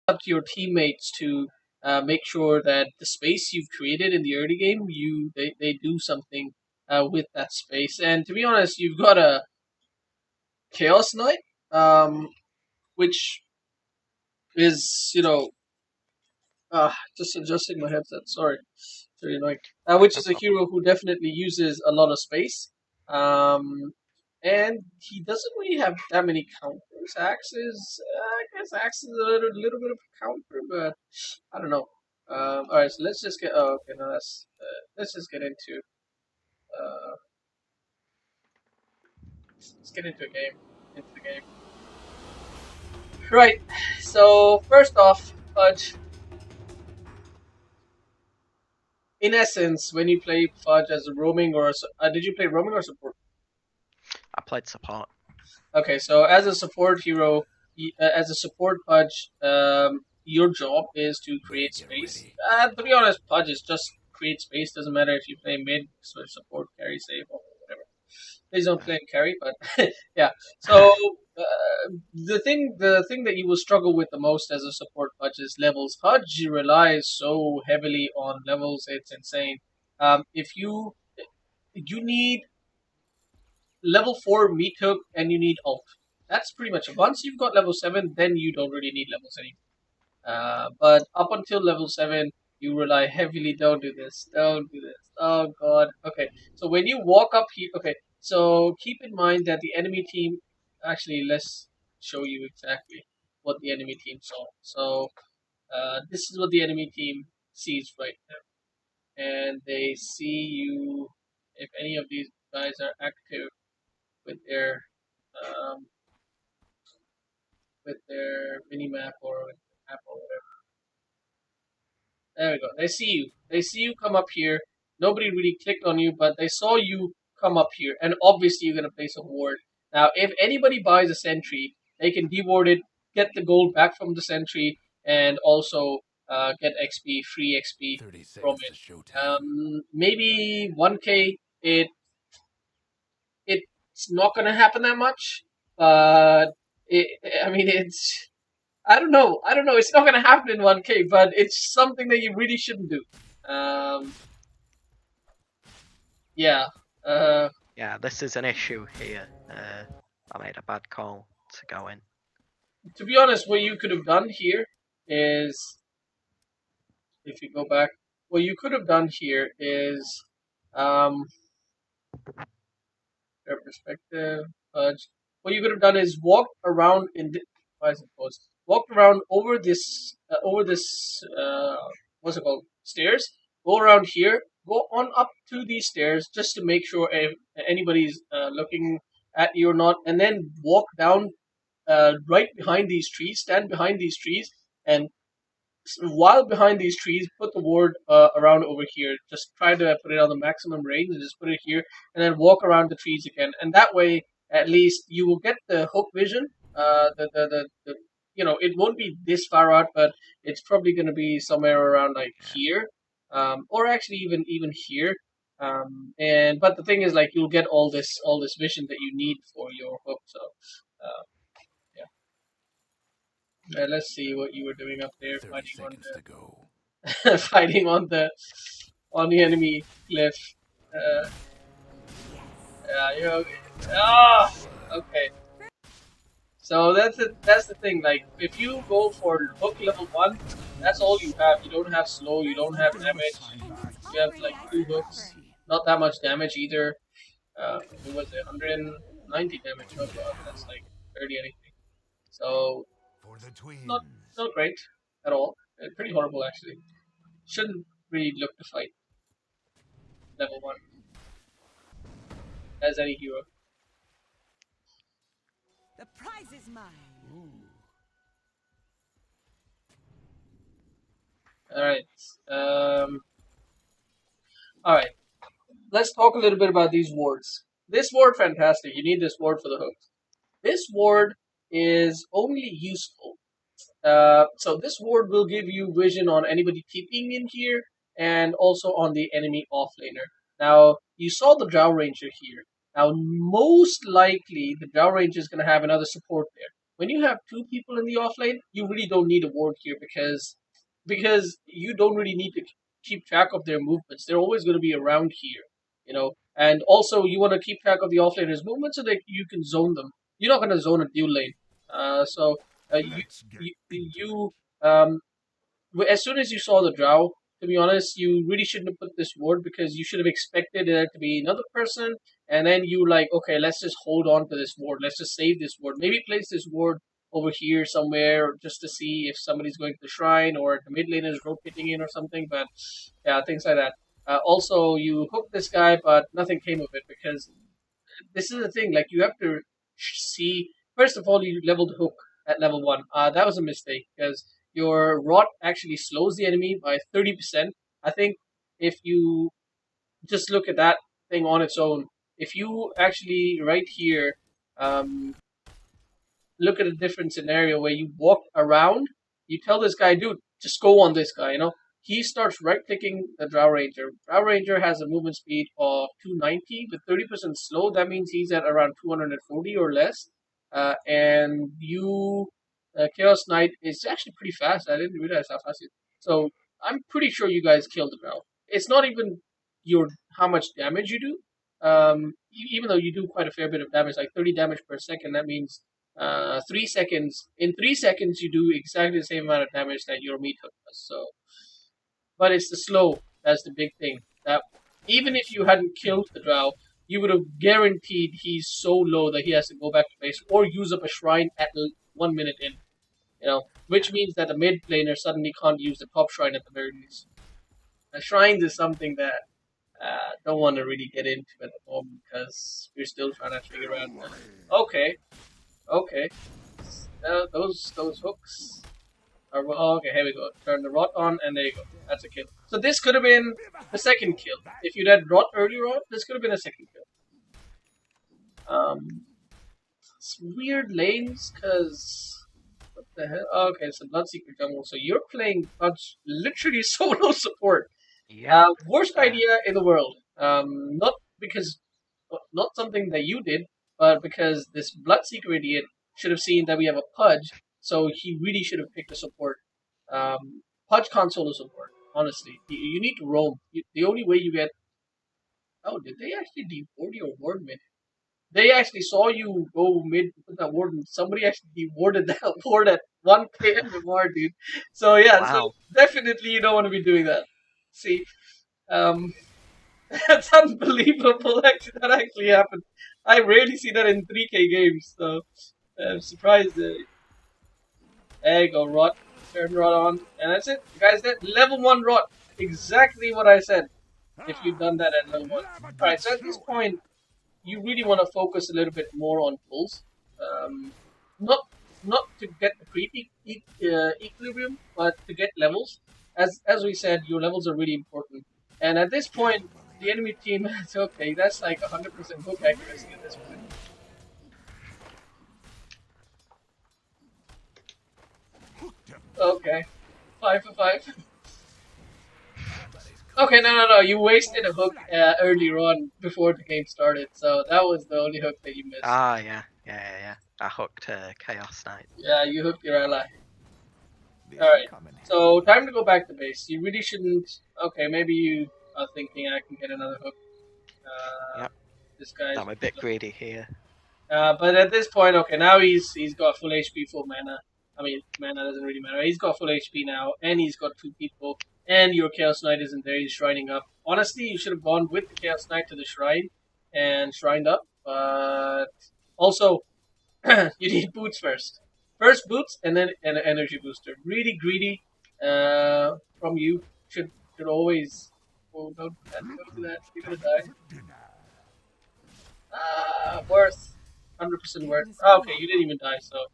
up to your teammates to make sure that the space you've created in the early game, they do something with that space. And to be honest, you've got a Chaos Knight, which is just adjusting my headset. Sorry, it's really annoying. Which No is a problem. hero who definitely uses a lot of space. Um, and he doesn't really have that many counters. I guess Axe is a little bit of a counter, but I don't know. All right, so let's just get. Oh, okay, no, let's just get into. Uh, let's get into a game. Into the game. Right. So first off, Pudge. In essence, when you play Pudge as a roaming or did you play roaming or support? I played support. Okay, so as a support hero, as a support Pudge, your job is to create space. To be honest, Pudge is just create space. Doesn't matter if you play mid, support, carry, save, or whatever. Please don't play carry, but yeah. So the thing that you will struggle with the most as a support Pudge is levels. Pudge relies so heavily on levels; it's insane. If you need level 4 meat hook and you need ult. That's pretty much it. Once you've got level 7, then you don't really need levels anymore. But up until level 7, you rely heavily. Don't do this. Don't do this. Oh god. Okay. So when you walk up here. Okay. So keep in mind that the enemy team. Actually, let's show you exactly what the enemy team saw. So this is what the enemy team sees right now. And they see you. If any of these guys are active with their um, mini map or with the map or whatever. There we go. They see you. They see you come up here. Nobody really clicked on you, but they saw you come up here, and obviously you're gonna place a ward. Now, if anybody buys a sentry, they can deward it, get the gold back from the sentry, and also get XP, free XP from it. Maybe 1K. It's not gonna happen that much, but I mean, it's I don't know. I don't know. It's not going to happen in 1K, but it's something that you really shouldn't do. Um, yeah. Uh, Yeah, this is an issue here. I made a bad call to go in. to be honest, what you could have done here is, if you go back, what you could have done here is, um, their perspective, Pudge. What you could have done is walk around in the, why is it paused? Walk around over this, what's it called? Stairs. Go around here. Go on up to these stairs just to make sure if anybody's looking at you or not, and then walk down right behind these trees. Stand behind these trees, and while behind these trees, put the ward around over here. Just try to put it on the maximum range and just put it here, and then walk around the trees again. And that way, at least you will get the hook vision. It won't be this far out, but it's probably going to be somewhere around like here, or actually even here. But the thing is, like, you'll get all this vision that you need for your hook. So, uh, yeah. Let's see what you were doing up there, fighting on fighting on the enemy cliff. Uh, yeah, okay. So that's the thing. Like, if you go for hook level 1, that's all you have. You don't have slow. You don't have damage. You have like 2 hooks. Not that much damage either. It was 190 damage. Oh god, that's like 30 anything. So not not great at all. Pretty horrible actually. Shouldn't really look to fight level 1 as any hero. The prize is mine. All right. Um. All right. Let's talk a little bit about these wards. This ward, fantastic. You need this ward for the hooks. This ward is only useful. So this ward will give you vision on anybody TPing in here and also on the enemy offlaner. Now you saw the Drow Ranger here. Now most likely the Drow Ranger is going to have another support there. when you have two people in the offlane, you really don't need a ward here because you don't really need to keep track of their movements. They're always going to be around here, you know. And also, you want to keep track of the offlaner's movements so that you can zone them. You're not going to zone a dual lane. So you as soon as you saw the drow, to be honest, you really shouldn't have put this ward because you should have expected there to be another person, and then you like, okay, let's just hold on to this ward. Let's just save this ward. Maybe place this ward over here somewhere just to see if somebody's going to the shrine or the mid lane is rotating in or something. But yeah, things like that. Also, you hooked this guy, but nothing came of it because this is the thing. Like you have to see. First of all, you leveled hook at level 1. That was a mistake because your rot actually slows the enemy by 30%. I think if you just look at that thing on its own, if you actually right here look at a different scenario where you walk around, you tell this guy, dude, just go on this guy, you know. He starts right clicking the Drow Ranger. Drow Ranger has a movement speed of 290 with 30% slow. That means he's at around 240 or less. And you, Chaos Knight, is actually pretty fast. I didn't realize how fast he is. So I'm pretty sure you guys killed the Drow. It's not even your how much damage you do. Even though you do quite a fair bit of damage, like 30 damage per second, that means 3 seconds. In 3 seconds, you do exactly the same amount of damage that your meat hook does. So, but it's the slow that's the big thing. That even if you hadn't killed the drow, you would have guaranteed he's so low that he has to go back to base or use up a shrine at 1 minute in. You know, which means that the mid laner suddenly can't use the top shrine at the very least. The shrines is something that don't want to really get into at the moment because we're still trying to figure out. Okay, okay. Those hooks are okay. Here we go. Turn the rot on, and there you go. That's a kill. So this could have been the second kill. If you'd had rot earlier on, this could have been a second kill. It's weird lanes because what the hell? Oh, okay, it's a Bloodseeker jungle. So you're playing Pudge literally solo support. Yeah. Worst idea in the world. Not because not something that you did, but because this Bloodseeker idiot should have seen that we have a Pudge, so he really should have picked a support. Pudge can't solo support, honestly. You need to roam. The only way you get... Oh, did they actually deward your ward mid? They actually saw you go mid with that ward, and somebody actually dewarded that ward at 1k MMR, dude. So yeah, so Wow. definitely you don't want to be doing that. See, that's unbelievable. Actually, that actually happened. I rarely see that in 3K games, so I'm surprised. There you go, rot. Turn rot on, and that's it, guys. That level 1 rot, exactly what I said. If you've done that at level 1, all right. So at this point, you really want to focus a little bit more on pulls. Not to get the creep equilibrium, but to get levels. As we said, your levels are really important. And at this point, the enemy team is okay. That's like 100% hook accuracy at this point. Okay, 5 for 5. Okay, no. You wasted a hook earlier on before the game started, so that was the only hook that you missed. Ah, yeah. I hooked Chaos Knight. Yeah, you hooked your ally. Alright, so time to go back to base. You really shouldn't... Okay, maybe you are thinking I can get another hook. Yep. This guy's... I'm a bit greedy here. But at this point, okay, now he's got full HP, full mana. I mean, mana doesn't really matter. He's got full HP now, and he's got 2 people, and your Chaos Knight isn't there. He's shrining up. Honestly, you should have gone with the Chaos Knight to the shrine and shrined up, but also you need boots first. First boots, and then an energy booster. Really greedy from you. Should always. Oh, don't do that. You're gonna die. Worth. 100% worth. Oh, okay, you didn't even die, so.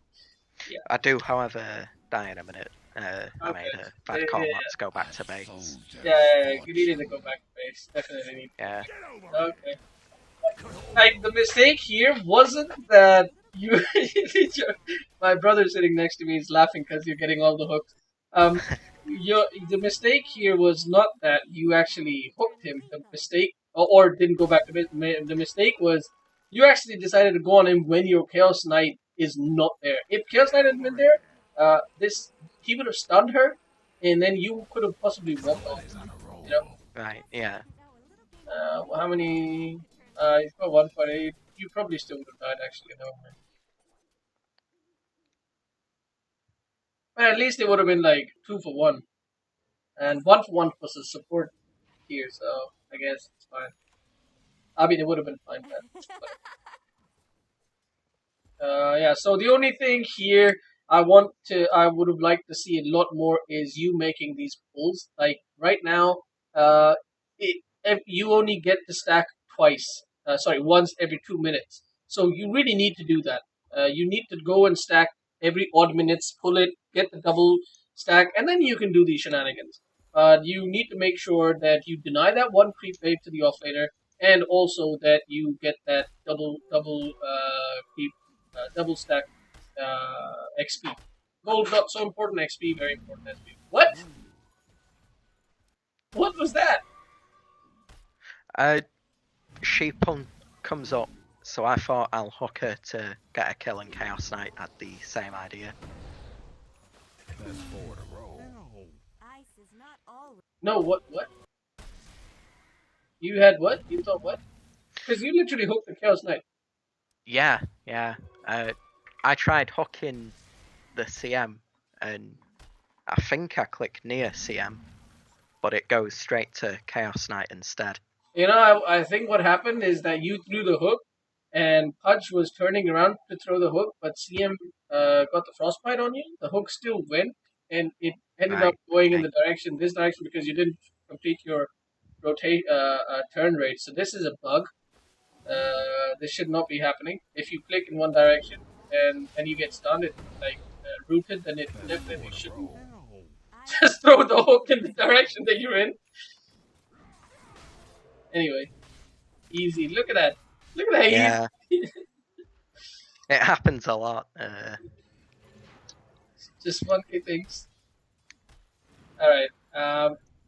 Yeah. I do, however, die in a minute. I Okay. made a bad call not to go back to base. Yeah, you needed to go back to base. Definitely need. Yeah. Okay. Like, the mistake here wasn't that you. My brother sitting next to me is laughing because you're getting all the hooks. The mistake here was not that you actually hooked him. The mistake, or didn't go back to base. The mistake was you actually decided to go on him when your Chaos Knight is not there. If Chaos Knight had been there, he would have stunned her, and then you could have possibly walked off. You know, Right, yeah. how many? You've got 1.8. You probably still would have died actually. Never mind. But at least it would have been like 2 for 1, and 1 for 1 was a support here, so I guess it's fine. I mean, it would have been fine, but yeah. So the only thing here I would have liked to see a lot more is you making these pulls. Like right now, if you only get to stack twice. Once every 2 minutes. So you really need to do that. You need to go and stack every odd minutes, pull it, get the double stack, and then you can do these shenanigans. You need to make sure that you deny that one creep wave to the offlaner, and also that you get that double creep double stack XP. Gold not so important, XP very important XP. What? What was that? She comes up, so I thought I'll hook her to get a kill, and Chaos Knight had the same idea. That's 4 to roll. Ice is not always. No, what? You had what? You thought what? Because you literally hooked the Chaos Knight. Yeah. I tried hooking the CM, and I think I clicked near CM, but it goes straight to Chaos Knight instead. You know, I think what happened is that you threw the hook, and Pudge was turning around to throw the hook, but CM got the frostbite on you. The hook still went, and it ended up going in this direction, because you didn't complete your turn rate. So this is a bug. This should not be happening. If you click in one direction and you get stunned, it rooted, then it definitely shouldn't just throw the hook in the direction that you're in. Anyway, easy. Look at that. Look at that. Yeah. It happens a lot. Just funky things. Alright.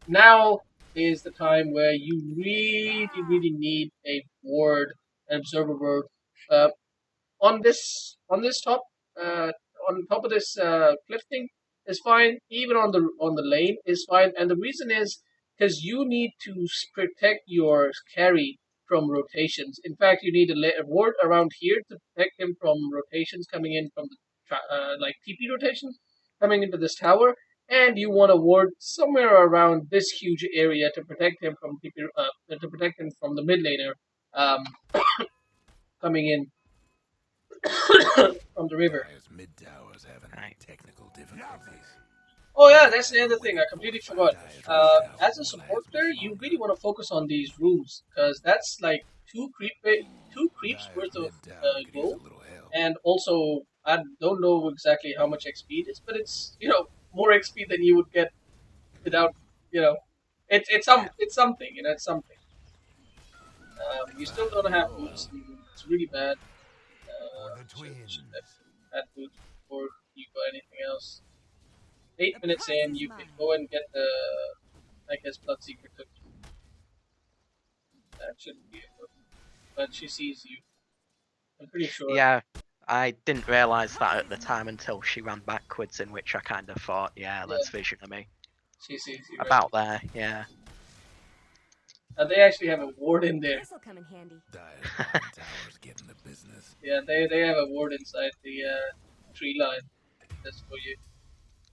Now is the time where you really need a ward, an observer ward. On this top, on top of this cliff thing is fine. Even on the lane is fine. And the reason is because you need to protect your carry from rotations. In fact, you need a ward around here to protect him from rotations coming in from the like TP rotations coming into this tower. And you want a ward somewhere around this huge area to protect him from the mid laner coming in from the river. Mid towers having technical difficulties. Oh yeah, that's the other thing. I completely forgot. As a support player, you really want to focus on these rooms, because that's like two creeps worth of gold, and also I don't know exactly how much XP it is, but it's more XP than you would get without it's something, it's something. You still don't have boots. It's really bad. Should have boots before you got anything else. 8 minutes in, you can go and get the, I guess, Blood Secret cookie. That shouldn't be a problem. But she sees you. I'm pretty sure. Yeah, I didn't realise that at the time until she ran backwards, in which I kind of thought, that's vision of me. She sees you. About there, yeah. And they actually have a ward in there. This'll come in handy. Towers getting the business. Yeah, they have a ward inside the tree line. That's for you.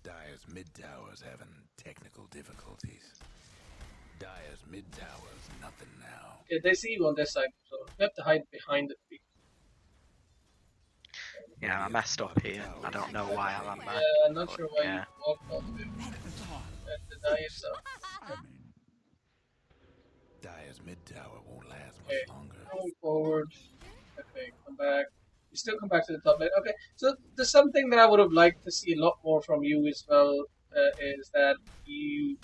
Dyer's mid towers having technical difficulties. Dyer's mid towers nothing now. Yeah, they see you on this side, so you have to hide behind the tree. Yeah, I messed up here. I don't know why I ran there. Yeah, I'm not sure why you walked off it. And deny yourself. Dyer's mid tower won't last much Okay, longer. going forward. Okay, come back. You still come back to the top lane. Okay, so there's something that I would have liked to see a lot more from you as well, is that you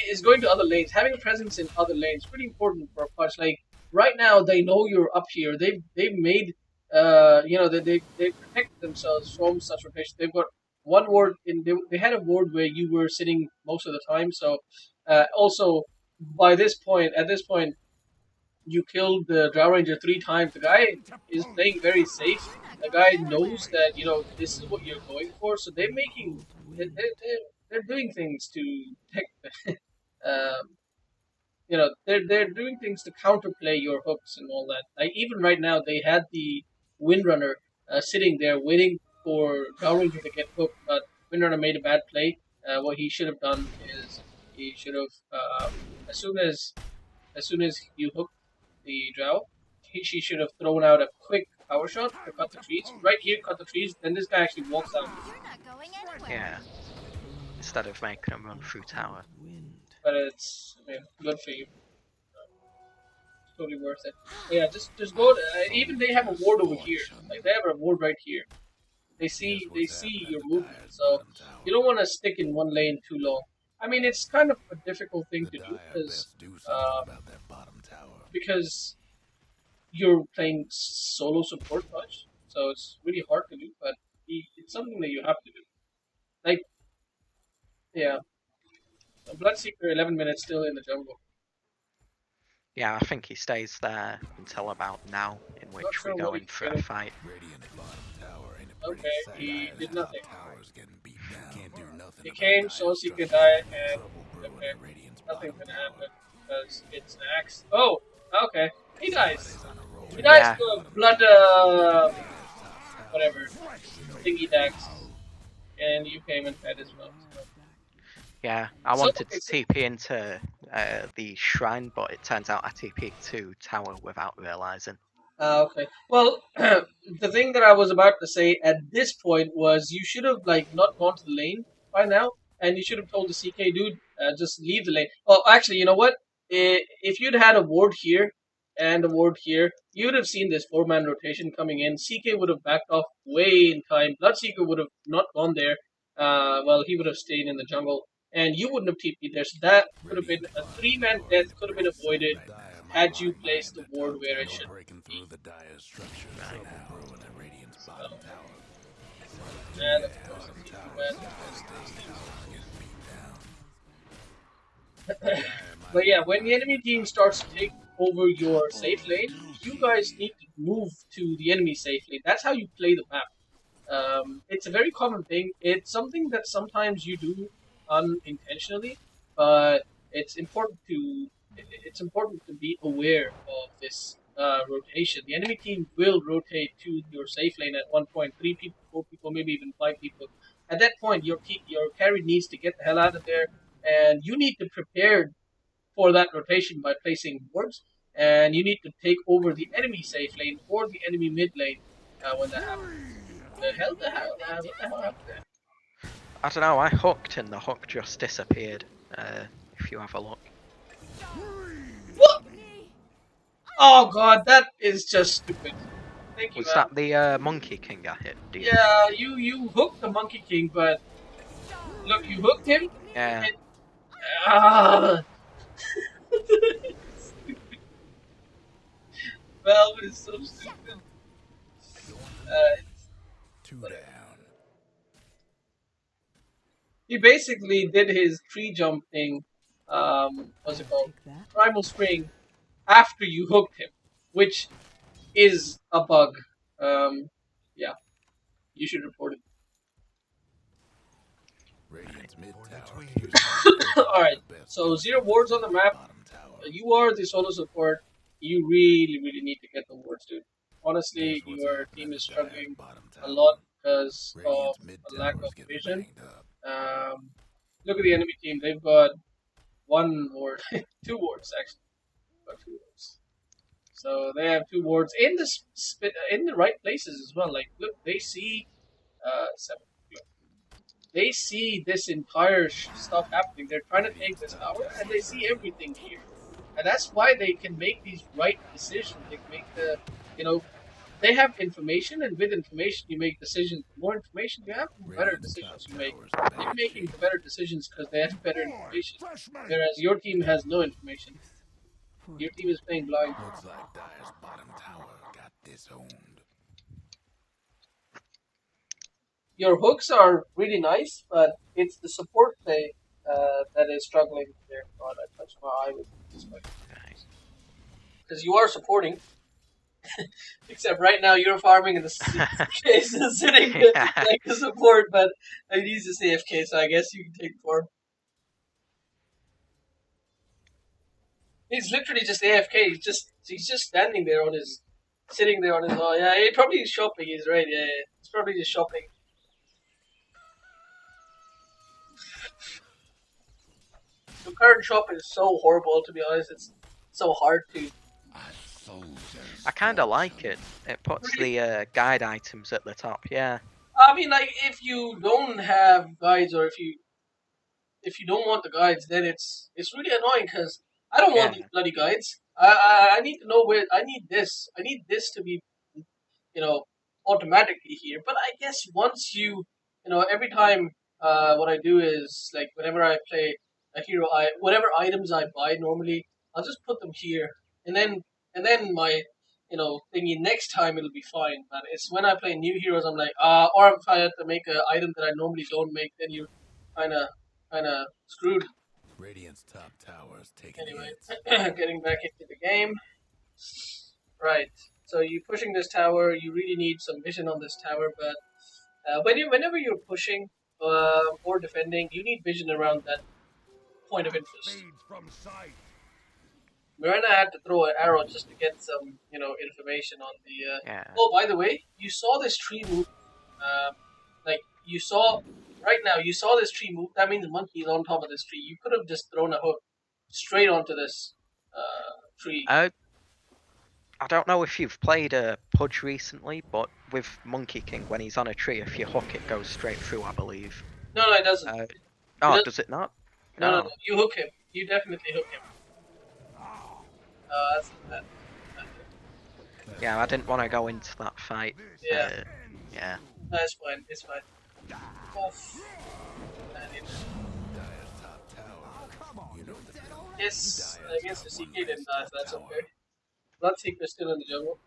is going to other lanes. Having a presence in other lanes pretty important for a Pudge. Like right now, they know you're up here. They've made they protect themselves from such rotation. They've got one ward in. They had a ward where you were sitting most of the time. So also at this point, you killed the Drow Ranger 3 times. The guy is playing very safe. the guy knows that this is what you're going for, so they're doing things to um, they're doing things to counterplay your hooks and all that. Like even right now, they had the Windrunner sitting there waiting for Downranger to get hooked, but Windrunner made a bad play. What he should have done is he should have as soon as you hook the Drow, she should have thrown out a quick power shot to cut the trees. Right here, cut the trees. Then this guy actually walks out. You're not going anywhere. Yeah. Instead of making him run through tower. But it's good for you. Totally worth it. But yeah, just go. Even they have a ward over here. Like they have a ward right here. They see your movement, so you don't want to stick in one lane too long. I mean, it's kind of a difficult thing to do because you're playing solo support Pudge, so it's really hard to do. But it's something that you have to do. Like yeah, Bloodseeker 11 minutes still in the jungle. Yeah, I think he stays there until about now, in Not which sure we go what in he's for a doing. fight. Okay, he did nothing. Can't do nothing He about came dire so he could destruction. die, and Trouble brewing okay, at Radiant's nothing's bottom gonna tower. happen because it's an axe. Oh, okay, he dies. Somebody's on a roll. He dies Yeah. to a blood, whatever, thingy dax, and you came and fed as well. So. Yeah, I So, wanted okay, to so TP into the shrine, but it turns out I TP to tower without realizing. Okay. Well, the thing that I was about to say at this point was you should have like not gone to the lane by now, and you should have told the CK dude just leave the lane. Oh, actually, you know what? If you'd had a ward here and a ward here, you'd have seen this four-man rotation coming in. CK would have backed off way in time. Bloodseeker would have not gone there. Well, he would have stayed in the jungle, and you wouldn't have TP'd there. So that could have been a three-man death. Could have been avoided had you placed the ward where it should Breaking through the dire structure Right. now. Brewing at Radiant's bottom tower. and of course it's too bad. But yeah, when the enemy team starts to take over your safe lane, you guys need to move to the enemy safe lane. That's how you play the map. It's a very common thing. It's something that sometimes you do unintentionally, but it's important to be aware of this rotation. The enemy team will rotate to your safe lane at one point. 3 people, 4 people, maybe even 5 people. At that point, your carry needs to get the hell out of there, and you need to prepare for that rotation by placing wards, and you need to take over the enemy safe lane or the enemy mid lane when that happens. What the hell happened there? I don't know, I hooked and the hook just disappeared, if you have a look. What? Oh god, that is just stupid. Thank you, Was man. that the Monkey King I hit? Do you think? Yeah, you hooked the Monkey King, but look, you hooked him. Yeah. And, ah. Valve is so stupid. Two down. He basically did his tree jump thing. What's it called? Primal Spring after you hooked him, which is a bug. Yeah, you should report it. Radiant's mid tower. Alright, so 0 wards on the map. Bottom tower. You are the solo support. You really need to get the wards, dude. Honestly, Guess what's your happening team is to dire struggling bottom a tower? lot because of Radiant's mid a lack tower's of getting vision. banged up. Look at the enemy team. They've got 1 ward, 2 wards actually. Got 2 wards. So they have 2 wards in the right places as well. Like, look, they see 7. They see this entire stuff happening. They're trying to take this tower, and they see everything here. And that's why they can make these right decisions. They can make they have information, and with information, you make decisions. The more information you have, the better Radiant's top decisions you make. tower's in They're bad making shape. better decisions because they have better information. Whereas your team has no information. Your team is playing blind. Looks like Dire's bottom tower got disowned. Your hooks are really nice, but it's the support play that is struggling there. God, I touched my eye with this Right. because you are supporting. Except right now you're farming and the CK is sitting Yeah. like a support, but he needs to stay AFK, so I guess you can take farm. He's literally just AFK. He's just standing there on his, sitting there on his. Oh yeah, he probably is shopping. He's right. Yeah, yeah. He's probably just shopping. The current shop is so horrible. To be honest, it's so hard to. I kind of like it. It puts the guide items at the top. Yeah. I mean, like if you don't have guides or if you don't want the guides, then it's really annoying because I don't want Yeah. these bloody guides. I need to know where I need this. I need this to be automatically here. But I guess once every time what I do is like whenever I play a hero, whatever items I buy normally, I'll just put them here, and then my thingy next time it'll be fine. But it's when I play new heroes, I'm like or if I have to make an item that I normally don't make, then you kind of screwed. Radiant's top tower's taking Anyway, hits. getting back into the game. Right. So you're pushing this tower. You really need some vision on this tower, but whenever you're pushing or defending, you need vision around that point of interest. Fades from sight. Miranda had to throw an arrow just to get some, information on the. Yeah. Oh, by the way, you saw this tree move. Like you saw right now, you saw this tree move. That means the monkey is on top of this tree. You could have just thrown a hook straight onto this tree. I don't know if you've played Pudge recently, but with Monkey King, when he's on a tree, if you hook it goes straight through, I believe. No, it doesn't. Oh, does it not? No. You hook him. You definitely hook him. That's Yeah, I didn't want to go into that fight. Yeah. Yeah. No, it's fine. It's fine. Oof. Dire's top tower. You know the drill. Yes, I guess the CK didn't die, so that's okay. Bloodseeker's still in the jungle.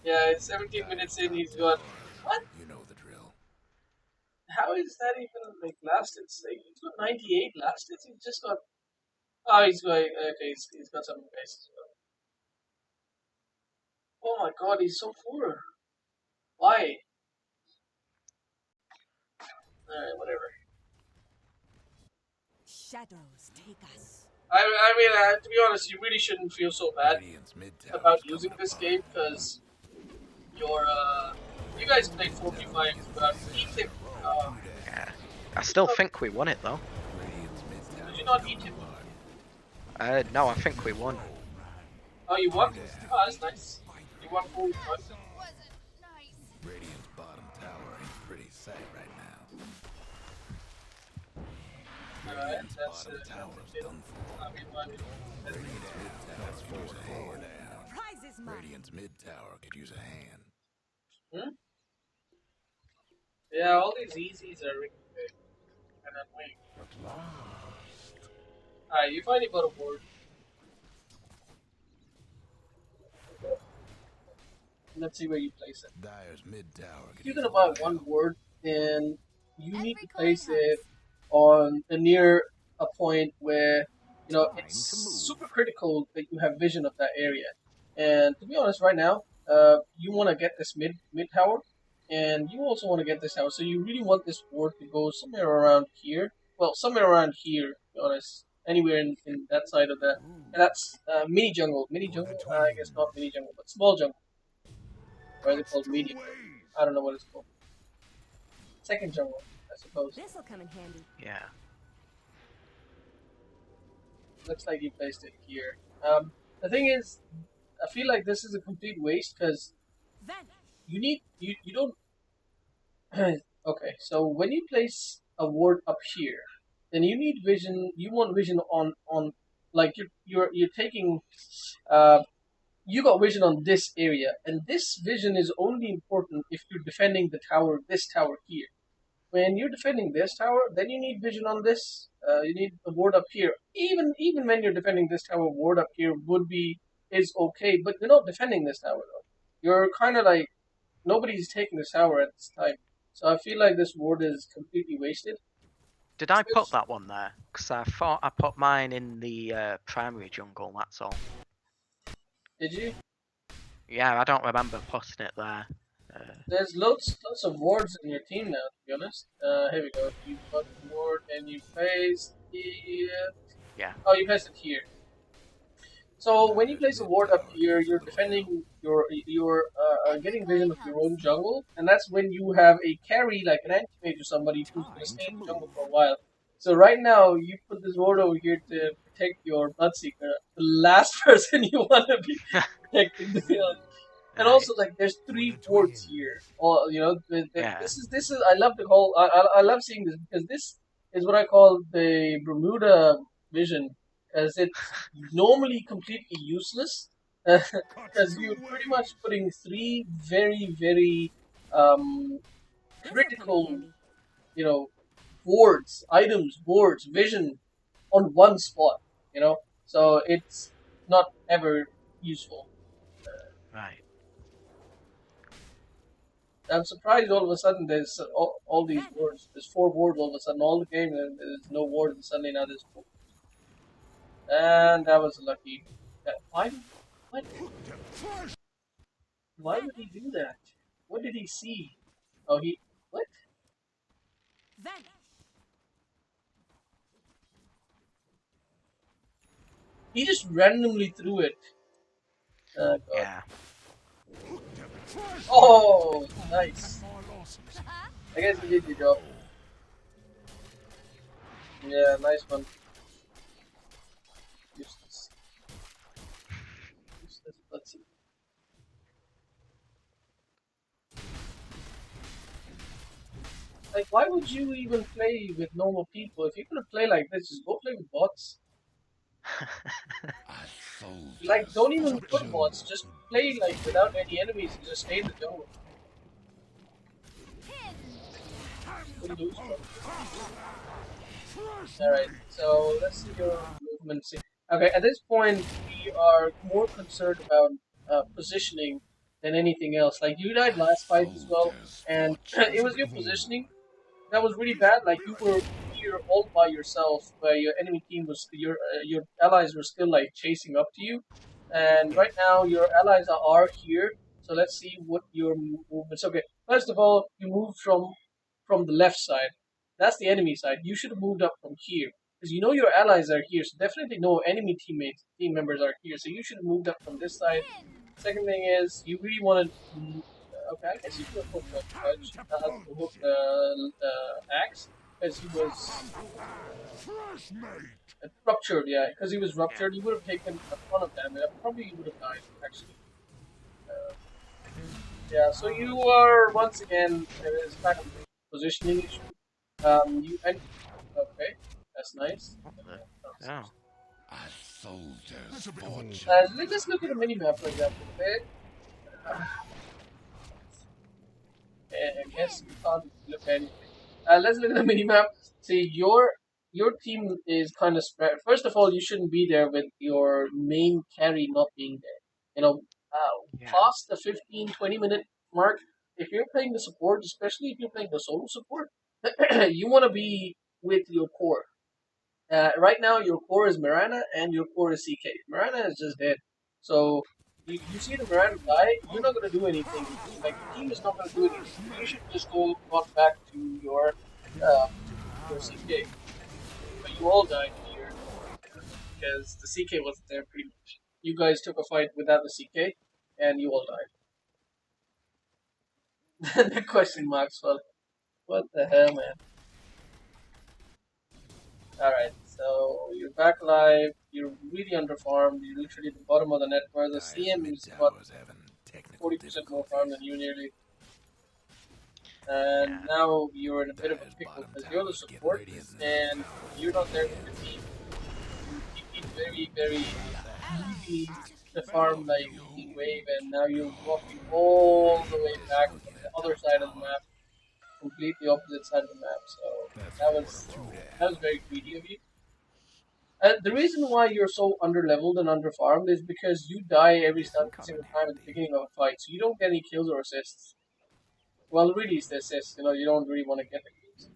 Yeah, it's 17 minutes in, he's got. What? You know the drill. How is that even like lasted? Like, he's got 98 lasted. He's just got. Oh, he's going. Okay, he's got some base as well. Oh my god, he's so poor. Why? Alright, whatever. Shadows take us. I mean, to be honest, you really shouldn't feel so bad Radiant's mid tower's about coming losing this apart. game because you guys played 4v5 without eating. Yeah. I still think we won it though. Radiant's mid tower. Did you not eat him? No, I think we won. Oh, you won? Oh, that's nice. You won 4v5. Radiant's bottom tower ain't pretty sight right now. Alright, Radiant's that's bottom tower's done for. I mean, why did Radiant's mid tower could use a hand down. Prize is mine. Radiant's mid tower could use a hand. Yeah, all these easies are really good. And then wait. Alright, you finally got a board. Let's see where you place it. Dire's mid tower could You're use gonna a buy one help. board, and you need to place it on near a point where it's super critical that you have vision of that area. And to be honest, right now, you want to get this mid tower, and you also want to get this tower. So you really want this board to go somewhere around here. Well, somewhere around here. To be honest, anywhere in that side of the. And that's mini jungle. Mini jungle. I guess not mini jungle, but small jungle. Or is it called medium? I don't know what it's called. Second jungle, I suppose. This'll come in handy. Yeah. Looks like you placed it here. The thing is, I feel like this is a complete waste because Vanish. you don't. Okay, so when you place a ward up here, then you need vision. You want vision on like you're taking. You got vision on this area, and this vision is only important if you're defending the tower. This tower here. When you're defending this tower, then you need vision on this. You need the ward up here. Even when you're defending this tower, ward up here is okay. But you're not defending this tower though. You're kind of like nobody's taking this tower at this time. So I feel like this ward is completely wasted. Did I put that one there? Because I thought I put mine in the primary jungle, that's all. Did you? Yeah, I don't remember putting it there. There's lots of wards in your team now, to be honest. Here we go. You got the ward and you placed it. Yeah. Oh, you placed it here. So when you Dire's place a mid ward up tower's here, a you're little defending your getting vision of your own jungle, and that's when you have a carry like an anti-mage or somebody who's going to Time stay to in the jungle move. for a while. So right now you put this ward over here to protect your Bloodseeker, the last person you want to be protecting, to be honest. And Right. also, like, there's For the three wards twin. here. All Yeah. this is I love the whole I love seeing this because this is what I call the Bermuda vision, as it's normally completely useless Cut because through you're the pretty waves. much putting three very um, This'll come in critical, handy. you know, boards, items, boards, vision on one spot. You know, so it's not ever useful. Right. I'm surprised all of a sudden there's all these Vanish. wards. There's four wards all of a sudden. All the game and there's no ward, and suddenly now there's four. And that was lucky. Why? What? Why would he do that? What did he see? Oh, he what? Vanish. He just randomly threw it. God. Yeah. Oh, nice. I guess you did your job. Yeah, nice one. Useless. Useless. Let's see. Like, why would you even play with normal people? If you're gonna play like this, just go play with bots. A Like, soldier's don't even put fortune. bots. Just play like without any enemies and just stay in the jungle. You'll lose, bro. Alright, so let's see your movements. Okay, at this point, we are more concerned about positioning than anything else. Like, you died last fight as well, Soldier's and it was your fortune. positioning that was really bad. Like, you were here all by yourself, where your enemy team was, your allies were still, like, chasing up to you. And right now, your allies are here, so let's see what your movements. Okay, first of all, you moved from the left side. That's the enemy side. You should have moved up from here because you know your allies are here. So definitely no enemy team members are here. So you should have moved up from this side. Second thing is you really wanted. Okay, I guess you could have hooked the Pudge, hooked the axe because he was ruptured. Yeah, because he was Yeah. ruptured, you would have taken a ton of damage. Probably you would have died actually. Uh, yeah, so you are once again it's kind of positioning issue. You and okay, that's nice. What the? Oh. A soldier's fortune. Let's just look at the mini map for example. Okay, I guess you can't look at anything. Let's look at the mini map. See, your team is kind of spread. First of all, you shouldn't be there with your main carry not being there. You know, Yeah. past the 15-20 minute mark, if you're playing the support, especially if you're playing the solo support, you want to be with your core. Right now, your core is Mirana and your core is CK. Mirana is just dead. So you see the Mirana die, you're not going to do anything. Like the team is not going to do anything. You should just go run back to your CK. But you all died here because the CK wasn't there pretty much. You guys took a fight without the CK, and you all died. The question marks. Well, what the hell, man? Alright, so you're back alive, you're really underfarmed, you're literally at the bottom of the net where the Dire's CM mid is about tower's having technical 40% more farm difficulties. than you nearly. And Yeah. now you're in a bit of a Dire's pickle bottom because you're the tower's getting support ready as and now. you're not there with your team. You need very easy to farm like easy wave and now you're walking all the way back from the other Top side of the tower. map, completely opposite side of the map. So That's that one was two that was down. very greedy of you. The reason why you're so underleveled and underfarmed is because you die every This'll come in single time at the handy. beginning of a fight, so you don't get any kills or assists. Well, really, it's the assists. You know, you don't really want to get the kills.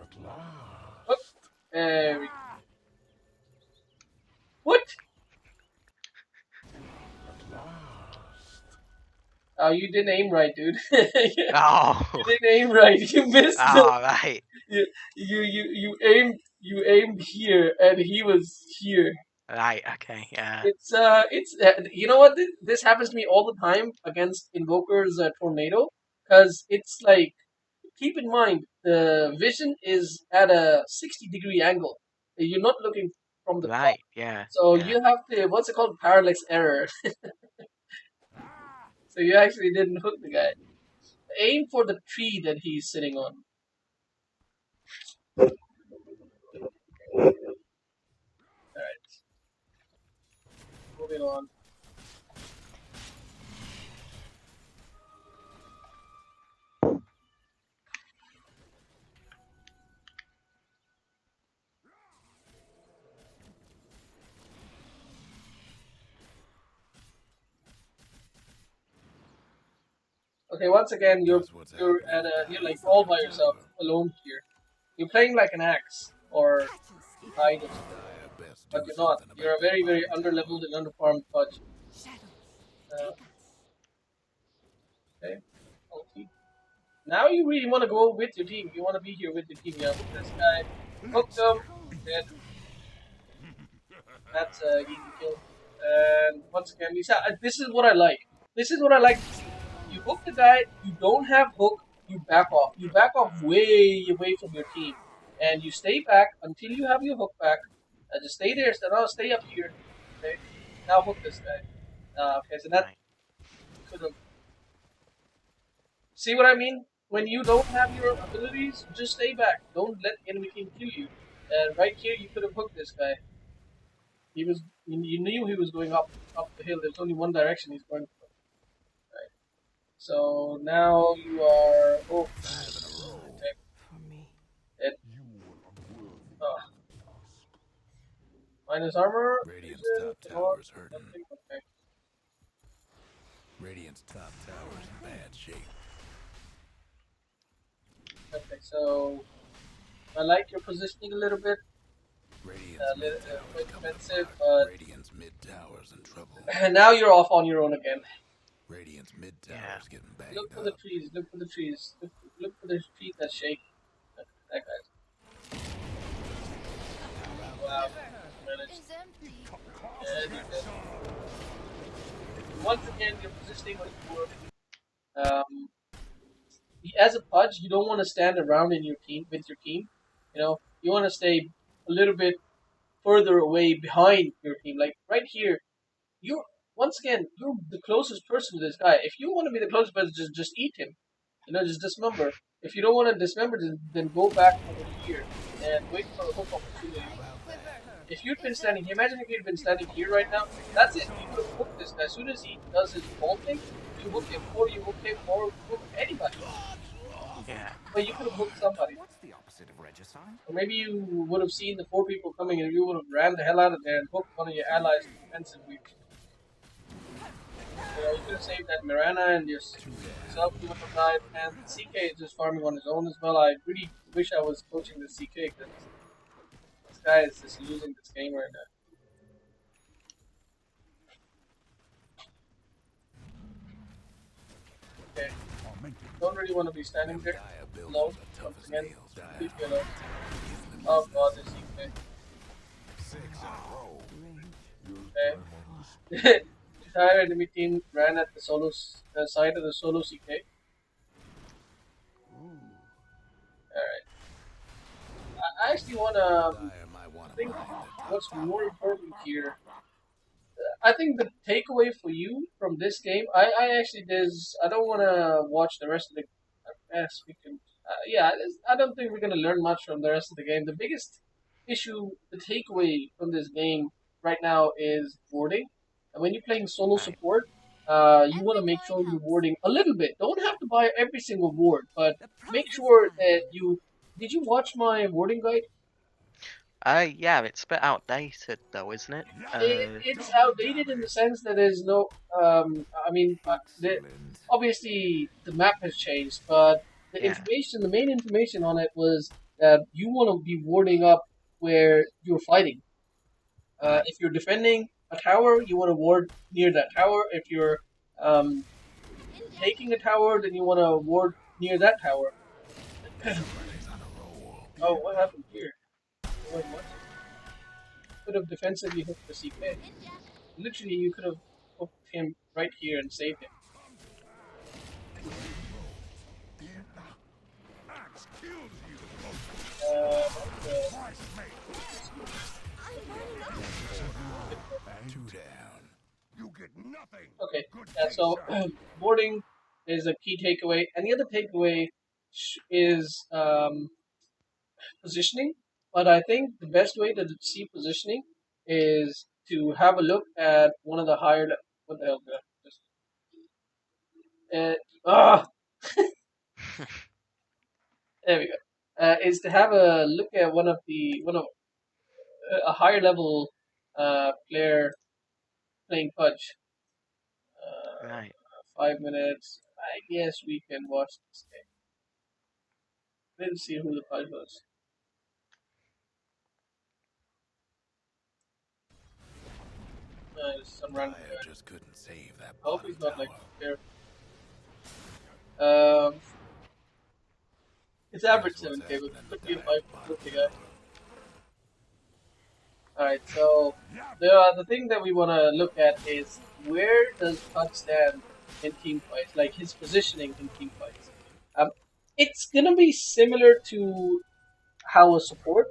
At last. Oh, there we go. What? Oh, you didn't aim right, dude. You Oh, didn't aim right. You missed. all right. You aimed here, and he was here. Right, okay, yeah. It's you know what? This happens to me all the time against Invoker's Tornado, because it's like, keep in mind the vision is at a 60-degree angle. You're not looking from the top, Right, yeah, so yeah. you have to, what's it called, parallax error. So you actually didn't hook the guy. Aim for the tree that he's sitting on. All right, moving on. Okay, once again, That's what's you're happening at with a you're Dire's like all middle by yourself, tower. alone here. You're playing like an axe or Patches. hide or something, Dire best but do you're not. something You're about a that very, very bottom tower. underleveled and underfarmed Pudge. Shadows. Uh, Take us. okay, okay. Now you really want to go with your team. You want to be here with your team. Yeah, hook this guy. Hooked him. Dead. That's a easy kill. And once again, this is what I like. This is what I like to see. You hook the guy. You don't have hook. You back off. You back off way away from your team, and you stay back until you have your hook back. Just stay there. Stay up here. Okay. Now hook this guy. Okay, so that Right. could have. See what I mean? When you don't have your abilities, just stay back. Don't let the enemy team kill you. And right here, you could have hooked this guy. You knew he was going up the hill. There's only one direction he's going. Right. So now you are. Oh, okay. For me. Dead. Minus armor. Radiant's Vision. top Come on. tower's hurting. Nothing. Okay. Radiant's top tower's in bad shape. Okay. So I like your positioning a little bit. Radiant's mid Quite tower's coming defensive, apart. but Radiant's mid tower's in trouble. now you're off on your own again. Radiant's mid Yeah. tower's getting banged Look for the up. trees. Look for the trees. Look for the trees that shake. That guy's. Wow. Managed. Is empty. And he's dead. Once again, your positioning was poor. Um, as a Pudge, you don't want to stand around in your team with your team. You know, you want to stay a little bit further away behind your team. Like right here, you're once again you're the closest person to this guy. If you want to be the closest person, just eat him. You know, just dismember. If you don't want to dismember, then go back over here and wait for the hook opportunity. If you'd been standing here, imagine if you'd been standing here right now. That's it. You could have hooked this guy. As soon as he does his bolting, you hook him, or you hook him, or you hook anybody. Yeah. But you could have hooked somebody. What's the opposite of regicide? Or maybe you would have seen the 4 people coming and you would have ran the hell out of there and hooked one of your allies defensively. You know, you could have saved that Mirana and yourself, you would have died. And CK is just farming on his own as well. I really wish I was coaching this CK because this guy is just losing this game right now. Okay. Don't really want to be standing there. Dire buildings Low. are tough Once as again, nails. Dire completely low. getting them Oh useless. god, this CK. 6 in a row. Okay. Entire enemy team ran at the side of the solo CK. Alright. I actually wanna Dire might want to think mind their top what's tower. more important here. I think the takeaway for you from this game, I actually I don't want to watch the rest of the. Yes, we can. I don't think we're gonna learn much from the rest of the game. The biggest issue, the takeaway from this game right now is warding. And when you're playing solo Right. support, you want to make sure you're warding a little bit. Don't have to buy every single ward, but The prize make is sure mine. that you. Did you watch my warding guide? Yeah, it's a bit outdated though, isn't it? It's outdated in the sense that there's no. I mean, Excellent. obviously the map has changed, but Yeah. the main information on it was that you want to be warding up where you're fighting. Right. If you're defending a tower, you want to ward near that tower. If you're um, taking a tower, then you want to ward near that tower. Somebody's on a roll. Oh, what happened here? No one watching. Could have defensively hooked the CK. Literally, you could have hooked him right here and saved him. Axe kills you. Two down. You get nothing. Okay, Good yeah, day, so sir. boarding is a key takeaway, and the other takeaway is positioning. But I think the best way to see positioning is to have a look at one of the higher. What the hell? Did I just, ah, there we go. Is to have a look at one of a higher level player playing Pudge. Right. 5 minutes. I guess we can watch this game. Let's see who the Pudge was. Some random Dyer guy. just couldn't save that I hope bottom he's not like tower. there. It's average Guess what's 7k, but happening could to be a Dyer's 550 bottom guy. tower? Alright, so the thing that we want to look at is where does Pudge stand in team fights, like his positioning in team fights. It's gonna be similar to how a support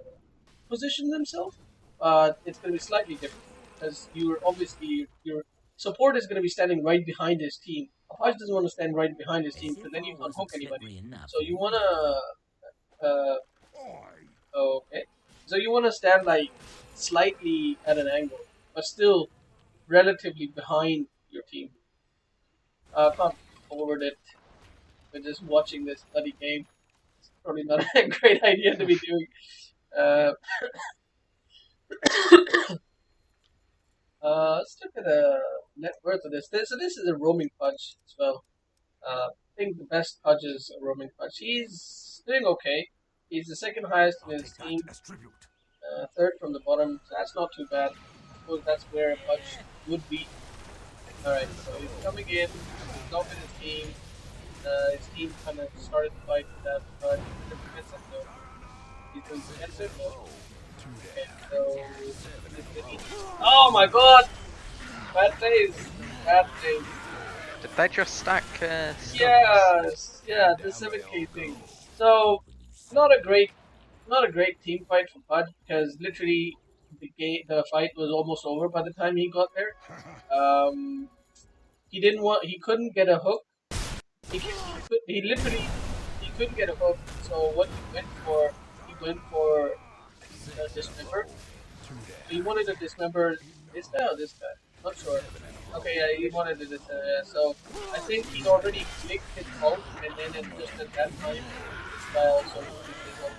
positions himself, but it's gonna be slightly different because you're obviously your support is gonna be standing right behind his team. A Pudge doesn't want to stand right behind his team because then you can't hook anybody. So you wanna okay. So you want to stand like slightly at an angle, but still relatively behind your team. Can't forward it. We're just watching this bloody game. It's probably not a great idea to be doing. Uh, let's look at the net worth of this. So this is a roaming Pudge as well. I think the best Pudge is a roaming Pudge. He's doing okay. He's the second highest in I'll his take that team, as tribute. third from the bottom. So that's not too bad. I suppose that's where a Pudge would be. Alright, so he's coming in, he's not with his team. His team kind of started the fight without but defensive though. He's doing defensive though. Okay, so oh my god! Bad phase! Bad phase. Did they just stack stuns? Yes, yeah, the Down they 7k all thing. go. So not a great team fight for Pudge because literally the fight was almost over by the time he got there. He couldn't get a hook. He literally he couldn't get a hook. So what he went for a dismember. He wanted to dismember this guy or this guy. Not sure. Okay, yeah, he wanted to so I think he already clicked his ult, and then just at that time, this guy also clicked his ult.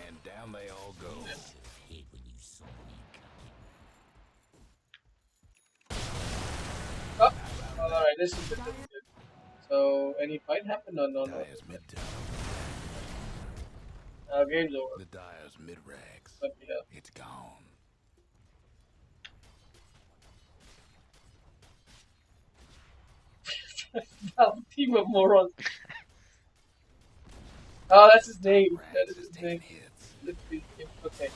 And down they all go. Oh, alright, this is good. So, any fight happened or no? Dyer's mid tower. Game's over. The Dyer's mid rags. But yeah. It's gone. Team of morons. Oh, that's his name. That is Rags is his taking name. hits. Literally. Okay.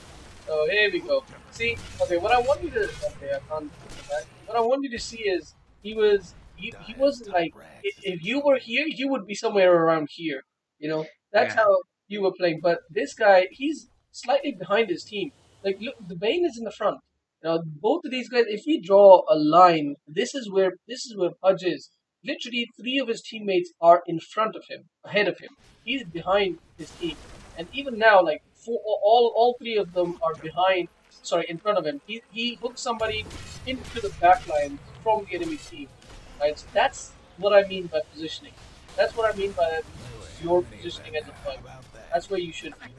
So here we go. See, okay, what I want you to, okay, I can't go back. What I want you to see is he wasn't like if you were here, you would be somewhere around here. You know, that's Yeah. how you were playing. But this guy, he's slightly behind his team. Like, look, the Bane is in the front. Now, both of these guys, if we draw a line, this is where Pudge is. Literally, three of his teammates are in front of him, ahead of him. He's behind his team, and even now, like all three of them are behind. Sorry, in front of him. He hooks somebody into the back line from the enemy team. Right. So that's what I mean by positioning. That's what I mean by your positioning as a fighter. That's where you should be.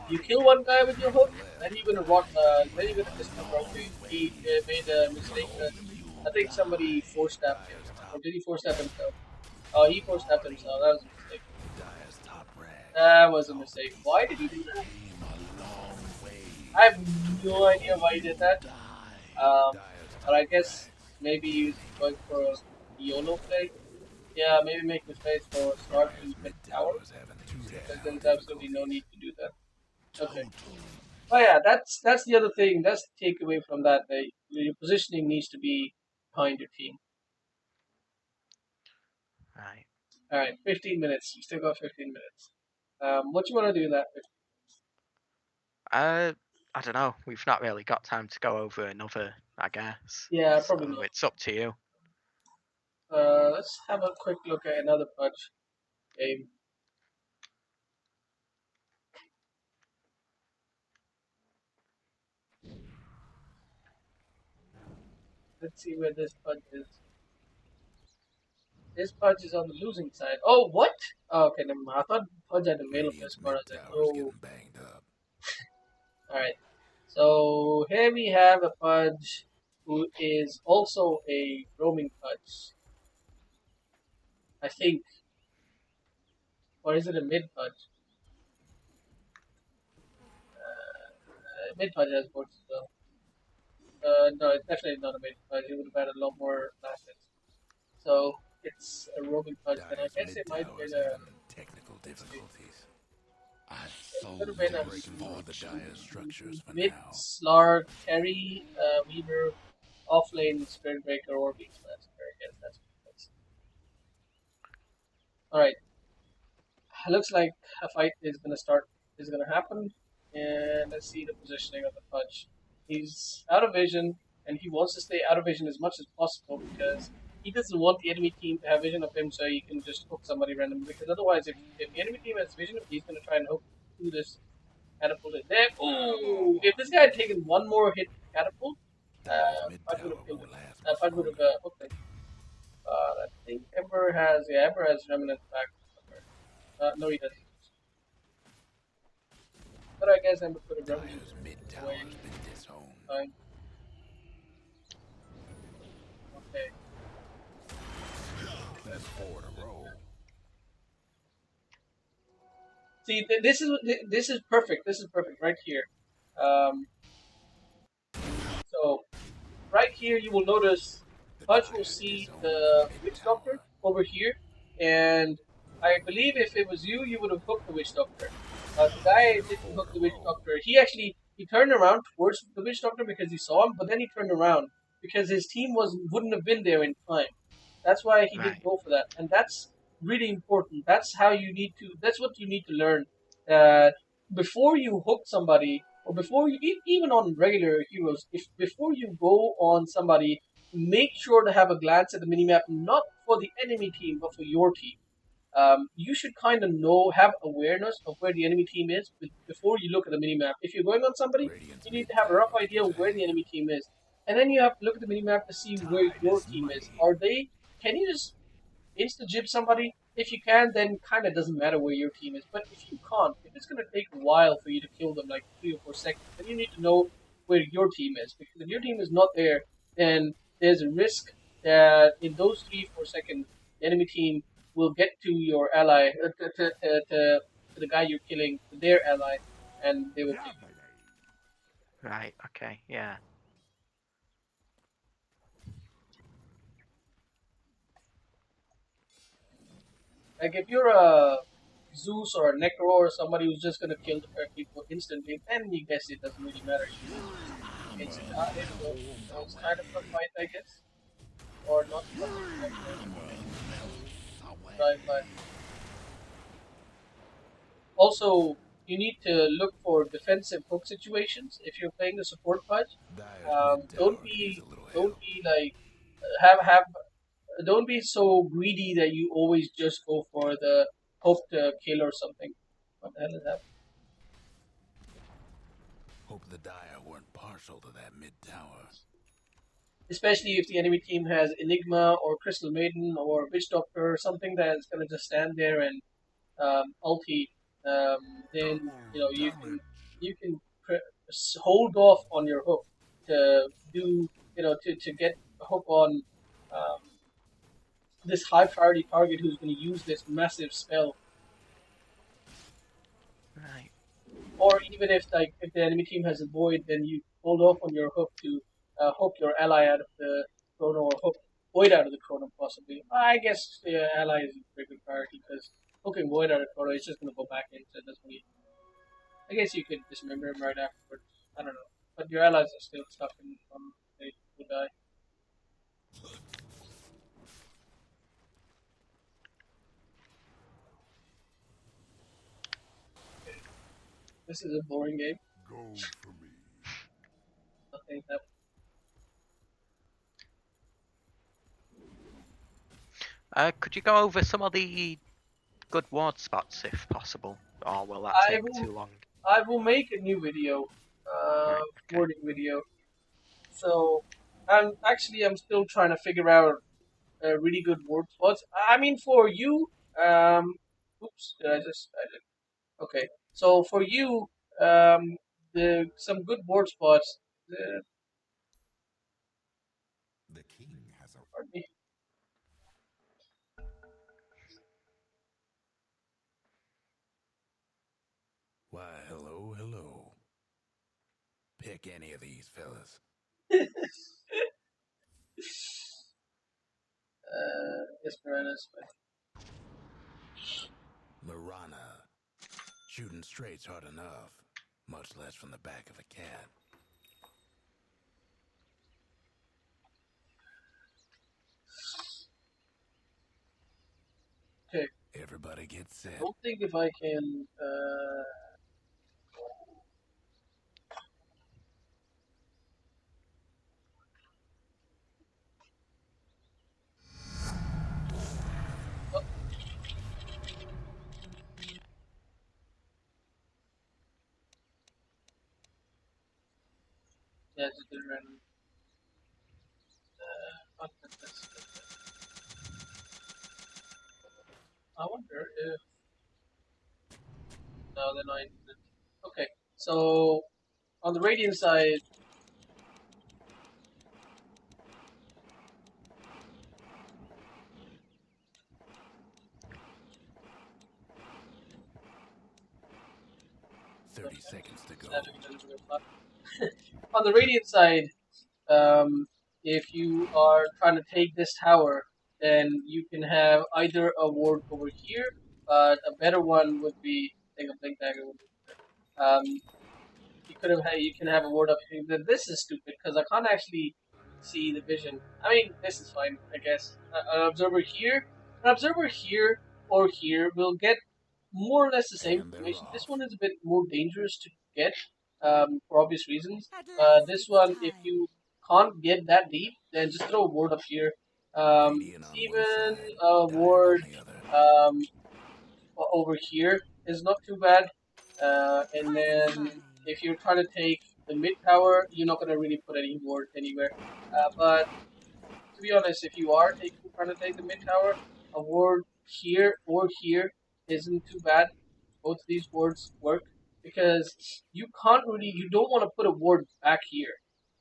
You kill one guy with your hook, then you're gonna rock. Then you're gonna discover. Okay, he made a mistake. I think somebody force tapped him, or did he force tap himself? Oh, he force tapped himself. That was a mistake. Dyer's top rag. That was a mistake. Why did he do that? Came a long way. I have no idea why he did that. Dyer's But I top guess rags. Maybe he's going for a YOLO play. Yeah, maybe make mistakes for start to Dire's mid mid tower. towers having two Because down there's absolutely no difficulties. need to do that. Okay. Total. Oh yeah, that's the other thing. That's the takeaway from that. Your positioning needs to be behind your team. Right. All right, 15 minutes. You still got 15 minutes. What you want to do in that? I don't know. We've not really got time to go over another, I guess. Yeah, So probably not. it's up to you. Let's have a quick look at another Pudge game. Let's see where this Pudge is. This Pudge is on the losing side. Oh, what? Oh, okay, never mind. I thought Pudge had a veil of Radiant's Escort. I mid was like, tower's oh. getting banged up. Alright. So here we have a Pudge who is also a roaming Pudge. I think. Or is it a mid Pudge? Mid Pudge has boards as well. No, it's definitely not a mid Pudge. It would have had a lot more assets. So it's a roaming Pudge. Then I Dire's guess mid it might have been tower's a. having technical Let's see. difficulties. I'd It could sold have to been a break apart the Dire's structures for mid now. Slark carry Weaver offlane Spirit Breaker or Beast Master. I guess that's what it is. Alright. Looks like a fight is gonna happen, and let's see the positioning of the Pudge. He's out of vision, and he wants to stay out of vision as much as possible because he doesn't want the enemy team to have vision of him, so he can just hook somebody randomly. Because otherwise, if the enemy team has vision, he's gonna try and hook through this catapult in there. Ooh! If this guy had taken one more hit with the catapult, Dire's mid Pudge would tower have killed him. won't last much Pudge would have longer. hooked him. I think Ember has remnant back somewhere. No, he doesn't. But I guess Ember could have revenue Dire's mid away. tower's been disowned. Fine. Okay. That's four in a row. See, this is perfect. This is perfect right here. Um, so right here, you will notice The Pudge will Dire see disowned the mid Witch Doctor tower. over here, and I believe if it was you, you would have hooked the Witch Doctor. The guy That's didn't four hook in the a Witch row. Doctor. He turned around towards the Witch Doctor because he saw him, but then he turned around because his team wouldn't have been there in time. That's why he didn't Right. go for that, and that's really important. That's how you need to. That's what you need to learn. Uh, Before you hook somebody, or before you even on regular heroes, if before you go on somebody, make sure to have a glance at the minimap, not for the enemy team, but for your team. You should kind of have awareness of where the enemy team is before you look at the minimap. If you're going on somebody, Radiant's you need mid to have a rough tower idea keeps of where the hanging. enemy team is, and then you have to look at the minimap to see where Tide your is team is. muddy. Are they? Can you just insta jib somebody? If you can, then kind of doesn't matter where your team is. But if you can't, if it's going to take a while for you to kill them, like 3 or 4 seconds, then you need to know where your team is. Because if your team is not there, then there's a risk that in those 3 4 seconds, the enemy team will get to your ally, to the guy you're killing, to their ally, and they will kill you. Right. Okay. Yeah. Like if you're a Zeus or a Necro or somebody who's just gonna kill the people instantly, then you guess it doesn't really matter. You can just instant hit. So it's kind of a fight, I guess, or not something like drive by. Also, you need to look for defensive hook situations if you're playing the support Pudge. Dire's mid Don't tower needs be a little don't help. be like have don't be so greedy that you always just go for the hope to kill or something. What the hell is that? Hope the Dire weren't partial to that mid tower. Especially if the enemy team has Enigma or Crystal Maiden or Witch Doctor or something that's gonna just stand there and ulti, then you can hold off on your hook to do to get a hook on um, this high priority target who's going to use this massive spell. Right. Or even if the enemy team has a void, then you hold off on your hook to hook your ally out of the chrono or hook Void out of the chrono possibly. I guess the ally is a pretty good priority because hooking Void out of chrono is just gonna go back in, so it doesn't really. I guess you could dismember him right afterwards. I don't know, but your allies are still stuck in they will die. This is a boring game. Go for me. Nothing happened. Could you go over some of the good ward spots if possible, or will that I take will. too long? I will make a new video, Right. Okay. wording video. So I'm still trying to figure out really good word spots. I mean, for you, oops, okay. So for you, the some good word spots. The king has a Pardon me. Why, hello, hello. Pick any of these fellas. Esperantis, but Mirana. Shooting straight's hard enough, much less from the back of a cat. okay. Everybody get I set. don't think if I can. Oh, yeah, just did random. Fuck this. I wonder if. No, they're not. Okay, so on the Radiant side, 30 seconds to go. on the Radiant side, if you are trying to take this tower, then you can have either a ward over here, but a better one would be. I think a Blink Dagger would be better. You can have a ward up here. This is stupid because I can't actually see the vision. I mean, this is fine, I guess. An observer here or here will get more or less the same And they're information. This off. one is a bit more dangerous to get for obvious reasons. At last This it's one, if time. you can't get that deep, then just throw a ward up here. Radiant on one Even side, a Dire ward on the other. um, over here is not too bad. And Prize is then mine. if you're trying to take the mid tower, you're not going to really put any ward anywhere. But to be honest, if you are trying to take the mid tower, a ward here or here isn't too bad. Both of these wards work because you don't want to put a ward back here.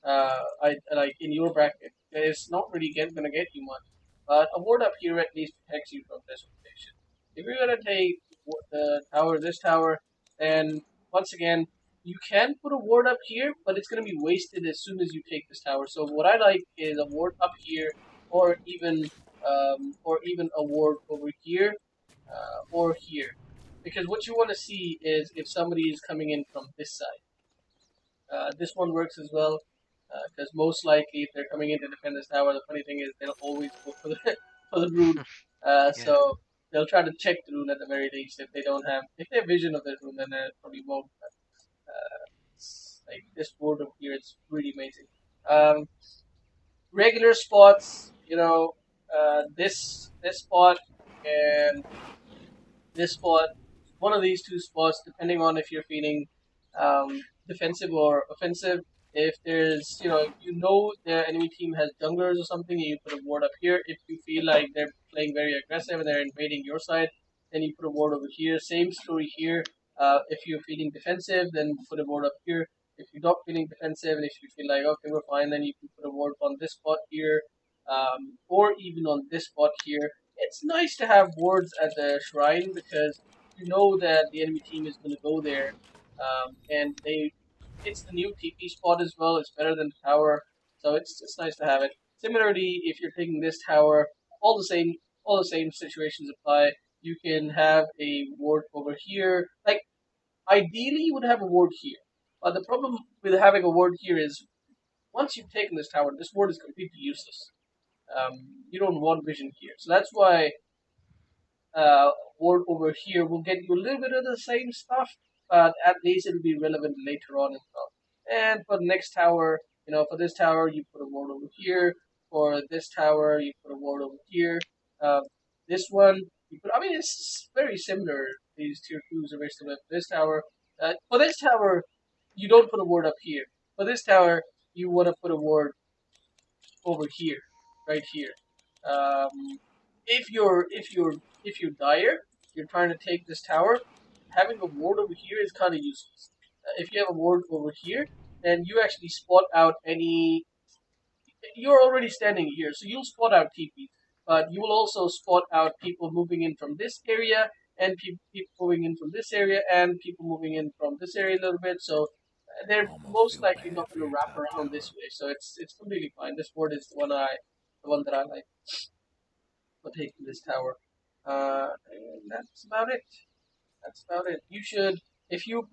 I like in your bracket. It's not really gonna get you much, but a ward up here at least protects you from this rotation. If you're gonna take the tower, this tower, then once again you can put a ward up here, but it's going to be wasted as soon as you take this tower. So what I like is a ward up here, or even a ward over here, or here, because what you want to see is if somebody is coming in from this side. This one works as well, because most likely if they're coming in to defend this tower, the funny thing is they'll always go for the for the rune. Yeah. So they'll try to check the rune at the very least. If they have vision of the rune, then they probably won't. Like this board up here, it's really amazing. Regular spots, this spot and this spot, one of these two spots, depending on if you're feeling defensive or offensive. If there's, the enemy team has junglers or something, you put a ward up here. If you feel like they're playing very aggressive and they're invading your side, then you put a ward over here. Same story here. If you're feeling defensive, then put a ward up here. If you're not feeling defensive and if you feel like, okay, we're fine, then you can put a ward on this spot here, or even on this spot here. It's nice to have wards at the shrine because you know that the enemy team is going to go there, it's the new TP spot as well. It's better than the tower, so it's nice to have it. Similarly, if you're taking this tower, all the same all the same situations apply. You can have a ward over here. Like ideally, you would have a ward here, but the problem with having a ward here is once you've taken this tower, this ward is completely useless. You don't want vision here, so that's why ward over here will get you a little bit of the same stuff, but at least it'll be relevant later on as well. And for the next tower, for this tower, you put a ward over here. For this tower, you put a ward over here. Uh, this one, I mean, it's very similar. These tier 2s are very similar. For this tower, you don't put a ward up here. For this tower, you want to put a ward over here, right here. Um, if you're dire, you're trying to take this tower. Having a ward over here is kind of useless. If you have a ward over here, then you actually spot out any. You're already standing here, so you'll spot out TPs, but you will also spot out people moving in from this area, and people moving in from this area, and people moving in from this area a little bit. So they're Almost most feel likely bad not for going to your wrap top around this tower. way. So it's completely fine. This ward is the one that I like for taking this tower. And that's about it. That's about it. You should, if you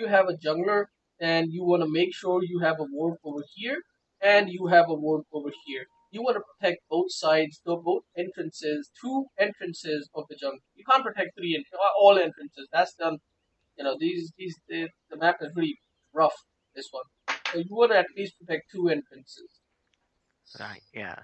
have a jungler, then you want to make sure you have a ward over here and you have a ward over here. You want to protect both sides, both entrances, two entrances of the jungle. You can't protect all entrances. That's done. The map is really rough. This one, so you want to at least protect two entrances. Right, yeah.